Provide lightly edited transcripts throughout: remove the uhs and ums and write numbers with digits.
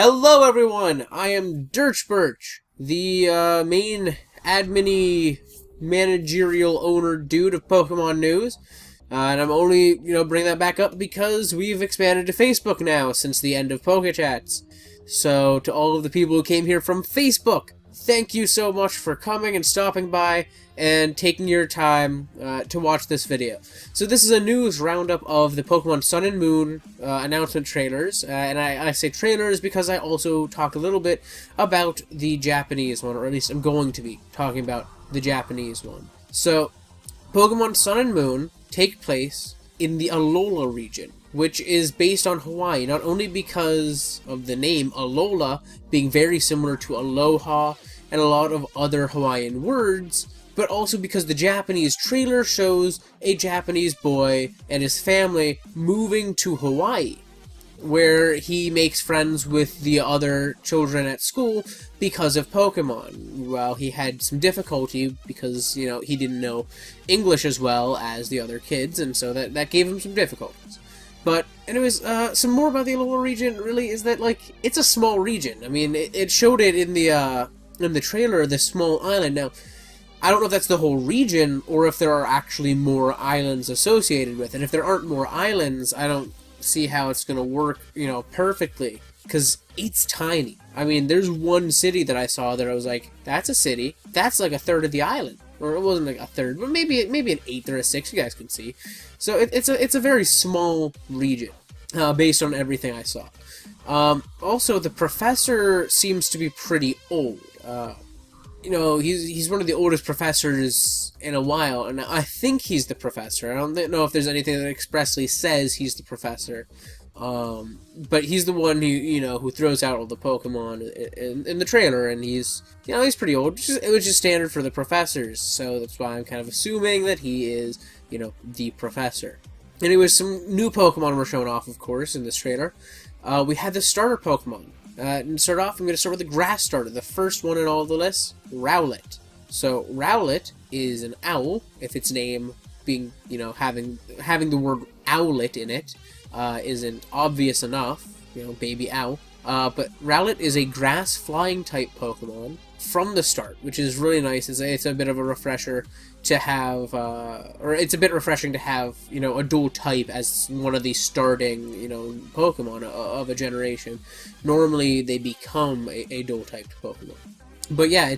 Hello everyone, I am DurchBurch, the main admin-y managerial owner dude of Pokemon News. And I'm only, bringing that back up because we've expanded to Facebook now since the end of PokeChats. So, to all of the people who came here from Facebook, thank you so much for coming and stopping by and taking your time to watch this video. So this is a news roundup of the Pokemon Sun and Moon announcement trailers, and I say trailers because I also talk a little bit about the Japanese one, or at least I'm going to be talking about the Japanese one. So, Pokemon Sun and Moon take place in the Alola region, which is based on Hawaii, not only because of the name Alola being very similar to Aloha and a lot of other Hawaiian words, but also because the Japanese trailer shows a Japanese boy and his family moving to Hawaii, where he makes friends with the other children at school because of Pokemon. Well, he had some difficulty because, he didn't know English as well as the other kids, and so that gave him some difficulties. But anyways, some more about the Alola region really is that, it's a small region. I mean, it showed it in the trailer, this small island. Now, I don't know if that's the whole region, or if there are actually more islands associated with it. If there aren't more islands, I don't see how it's going to work, perfectly. Because it's tiny. I mean, there's one city that I saw that I was like, that's a city. That's like a third of the island. Or it wasn't like a third, but maybe an eighth or a sixth, you guys can see. So it's a very small region, based on everything I saw. Also, the professor seems to be pretty old. He's one of the oldest professors in a while, and I think he's the professor. I don't know if there's anything that expressly says he's the professor, but he's the one who throws out all the Pokemon in the trailer, and he's pretty old. It was just standard for the professors, so that's why I'm kind of assuming that he is, the professor. Anyways, some new Pokemon were shown off, of course, in this trailer. We had the starter Pokemon. And to start off, I'm going to start with the grass starter, the first one in all the lists, Rowlet. So, Rowlet is an owl, if its name being, having the word owlet in it isn't obvious enough, baby owl. But Rowlet is a grass flying type Pokemon from the start, which is really nice. It's a bit of a refresher to have, or it's a bit refreshing to have, a dual type as one of the starting, Pokemon of a generation. Normally, they become a dual typed Pokemon. But yeah,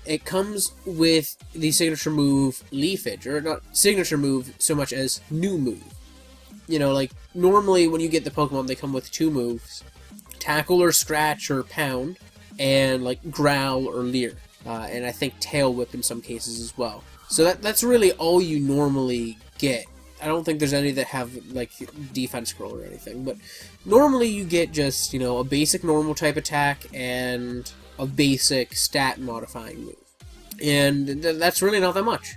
it comes with the signature move Leafage, or not signature move so much as new move. Normally when you get the Pokemon, they come with two moves: Tackle or Scratch or Pound, and Growl or Leer. And I think Tail Whip in some cases as well. So that's really all you normally get. I don't think there's any that have defense scroll or anything, but normally you get just a basic normal type attack and a basic stat modifying move, and that's really not that much.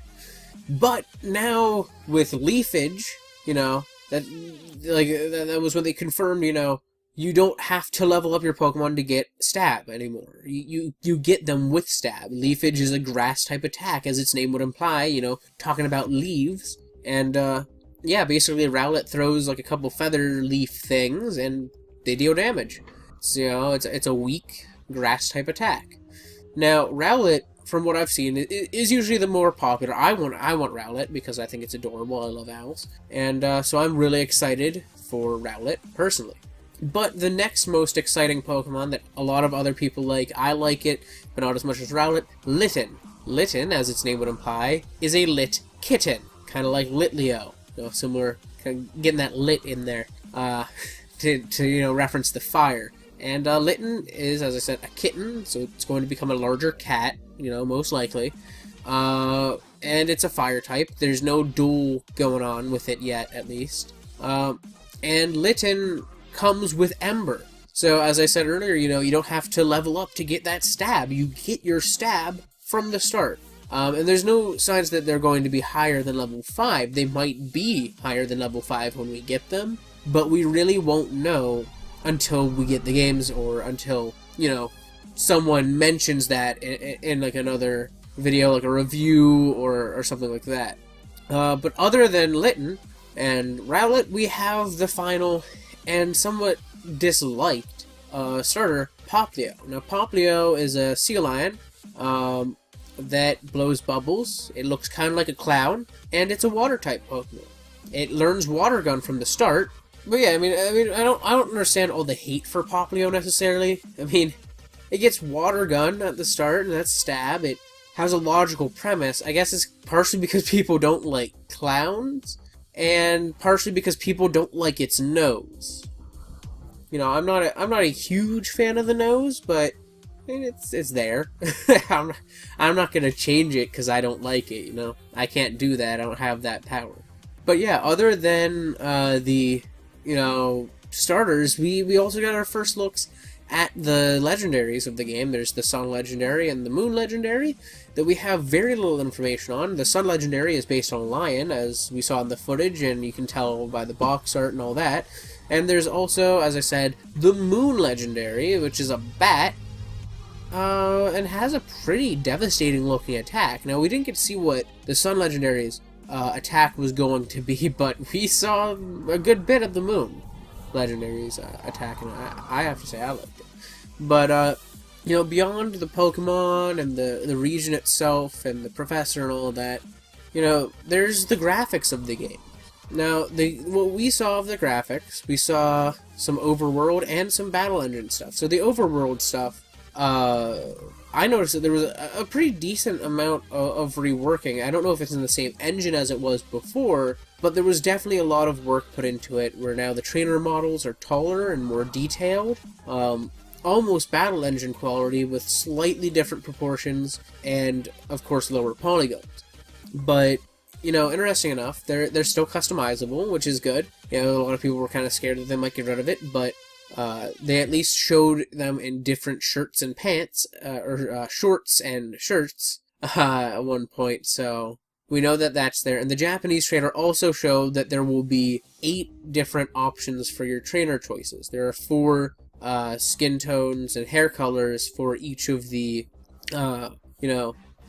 But now with Leafage, that was when they confirmed, you don't have to level up your Pokemon to get Stab anymore. You get them with Stab. Leafage is a grass-type attack, as its name would imply, talking about leaves. And, yeah, basically Rowlet throws, a couple feather leaf things, and they deal damage. So, it's a weak grass-type attack. Now, Rowlet, from what I've seen, is usually the more popular. I want Rowlet, because I think it's adorable. I love owls. And, so I'm really excited for Rowlet, personally. But the next most exciting Pokemon that a lot of other people like, I like it, but not as much as Rowlet, Litten. Litten, as its name would imply, is a lit kitten, kind of like Litleo. Similar, kind of getting that lit in there, to reference the fire. And Litten is, as I said, a kitten, so it's going to become a larger cat, most likely. And it's a fire type. There's no duel going on with it yet, at least. And Litten comes with Ember. So, as I said earlier, you don't have to level up to get that Stab. You get your Stab from the start. And there's no signs that they're going to be higher than level 5. They might be higher than level 5 when we get them, but we really won't know until we get the games, or until, someone mentions that in another video, a review or something like that. But other than Litten and Rowlet, we have the final and somewhat disliked starter, Poplio. Now, Poplio is a sea lion that blows bubbles. It looks kind of like a clown, and it's a water-type Pokemon. It learns Water Gun from the start. But yeah, I mean, I don't understand all the hate for Poplio necessarily. I mean, it gets Water Gun at the start, and that's Stab. It has a logical premise. I guess it's partially because people don't like clowns, and partially because people don't like its nose. You know, I'm not a huge fan of the nose, but I mean, it's there. I'm not gonna change it because I don't like it. You know, I can't do that. I don't have that power. But yeah, other than the starters, we also got our first looks at the legendaries of the game. There's the Sun Legendary and the Moon Legendary that we have very little information on. The Sun Legendary is based on a lion, as we saw in the footage, and you can tell by the box art and all that. And there's also, as I said, the Moon Legendary, which is a bat, and has a pretty devastating looking attack. Now, we didn't get to see what the Sun Legendary's attack was going to be, but we saw a good bit of the Moon Legendary's attack, and I have to say I liked it. But, you know, beyond the Pokemon and the region itself and the professor and all that, you know, there's the graphics of the game. Now, what we saw of the graphics, we saw some overworld and some battle engine stuff. So the overworld stuff, I noticed that there was a pretty decent amount of reworking. I don't know if it's in the same engine as it was before, but there was definitely a lot of work put into it, where now the trainer models are taller and more detailed. Almost battle engine quality with slightly different proportions and, of course, lower polygons. But, you know, interesting enough, they're still customizable, which is good. You know, a lot of people were kind of scared that they might get rid of it, but they at least showed them in different shirts and pants, or shorts and shirts at one point, so we know that that's there. And the Japanese trailer also showed that there will be 8 different options for your trainer choices. There are 4 skin tones and hair colors for each of the,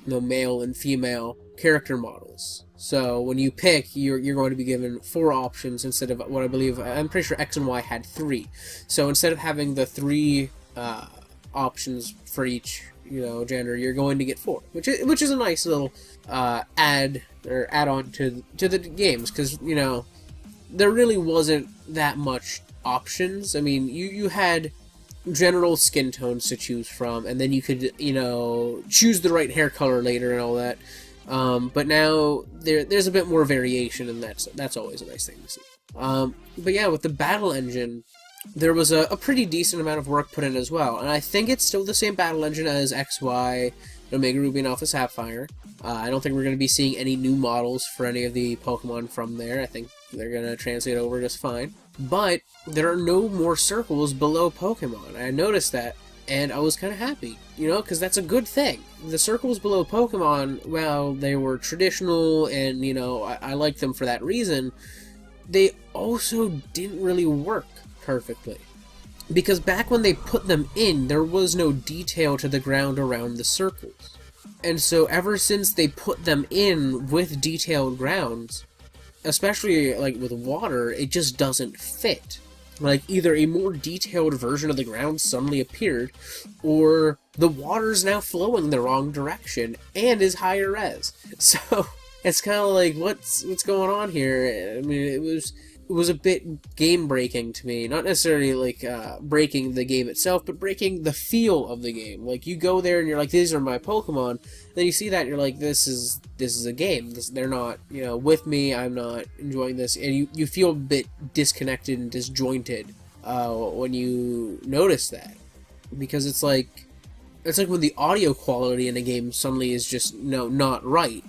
male and female character models. So when you pick, you're going to be given 4 options instead of what I believe, I'm pretty sure X and Y had 3. So instead of having the 3 options for each, gender, you're going to get 4, which is a nice little add on to the games, because there really wasn't that much options. I mean, you had general skin tones to choose from, and then you could choose the right hair color later and all that. But now there's a bit more variation, and that's always a nice thing to see. But yeah, with the battle engine, there was a pretty decent amount of work put in as well, and I think it's still the same battle engine as XY, Omega Ruby, and Alpha Sapphire. I don't think we're going to be seeing any new models for any of the Pokemon from there. I think they're going to translate over just fine. But there are no more circles below Pokemon. I noticed that, and I was kind of happy, because that's a good thing. The circles below Pokemon, while they were traditional and, I like them for that reason, they also didn't really work perfectly. Because back when they put them in, there was no detail to the ground around the circles. And so ever since they put them in with detailed grounds, especially like with water, it just doesn't fit. Like, either a more detailed version of the ground suddenly appeared, or the water's now flowing the wrong direction and is higher res. So it's kind of like, what's going on here? I mean, it was a bit game breaking to me. Not necessarily like breaking the game itself, but breaking the feel of the game. Like, you go there and you're like, these are my Pokemon. Then you see that and you're like, this is a game. They're not with me. I'm not enjoying this, and you feel a bit disconnected and disjointed when you notice that, because it's like when the audio quality in a game suddenly is just not right.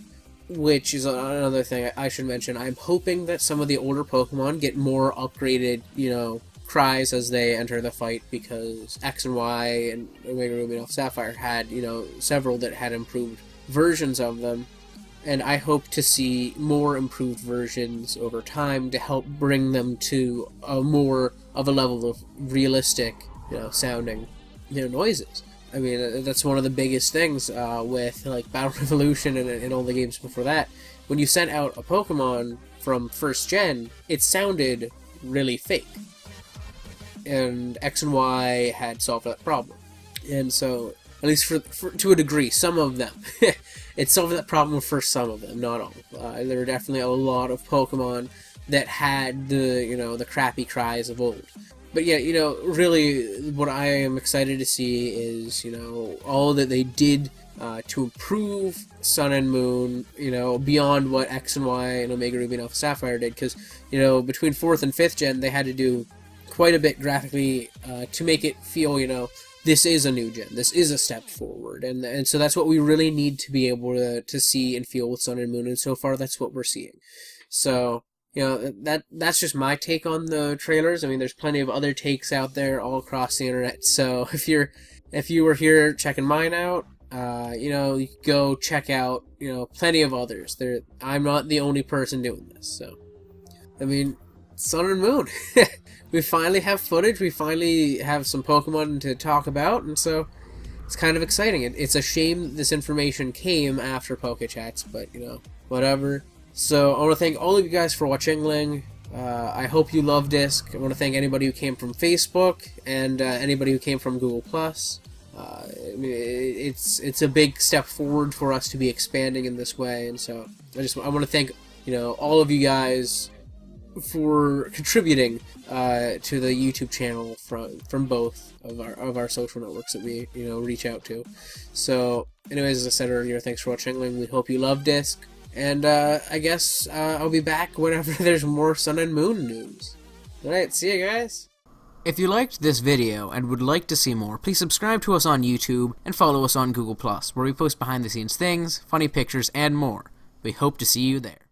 Which is another thing I should mention. I'm hoping that some of the older Pokemon get more upgraded, cries as they enter the fight, because X and Y and Omega Ruby and Alpha Sapphire had, several that had improved versions of them. And I hope to see more improved versions over time to help bring them to a more of a level of realistic, sounding, noises. I mean, that's one of the biggest things with like Battle Revolution and all the games before that. When you sent out a Pokemon from first gen, it sounded really fake. and X and Y had solved that problem. And so, at least for to a degree, some of them. It solved that problem for some of them, not all. There were definitely a lot of Pokemon that had the crappy cries of old. But yeah, really what I am excited to see is, all that they did to improve Sun and Moon, beyond what X and Y and Omega Ruby and Alpha Sapphire did, because, between 4th and 5th gen, they had to do quite a bit graphically to make it feel, this is a new gen, this is a step forward, and so that's what we really need to be able to see and feel with Sun and Moon, and so far that's what we're seeing. So, that's just my take on the trailers. I mean, there's plenty of other takes out there all across the internet, so if you were here checking mine out, you could go check out, plenty of others. I'm not the only person doing this, so, I mean, Sun and Moon. We finally have footage, we finally have some Pokemon to talk about, and so it's kind of exciting. It's a shame this information came after PokeChats, but, whatever. So I want to thank all of you guys for watching. I hope you love Disc. I want to thank anybody who came from Facebook and anybody who came from Google+. I mean, it's a big step forward for us to be expanding in this way, and so I want to thank all of you guys for contributing to the YouTube channel from both of our social networks that we reach out to. So, anyways, as I said earlier, thanks for watching. We hope you love Disc, and I guess I'll be back whenever there's more Sun and Moon news. All right, see you guys. If you liked this video and would like to see more, please subscribe to us on YouTube and follow us on Google+, where we post behind-the-scenes things, funny pictures, and more. We hope to see you there.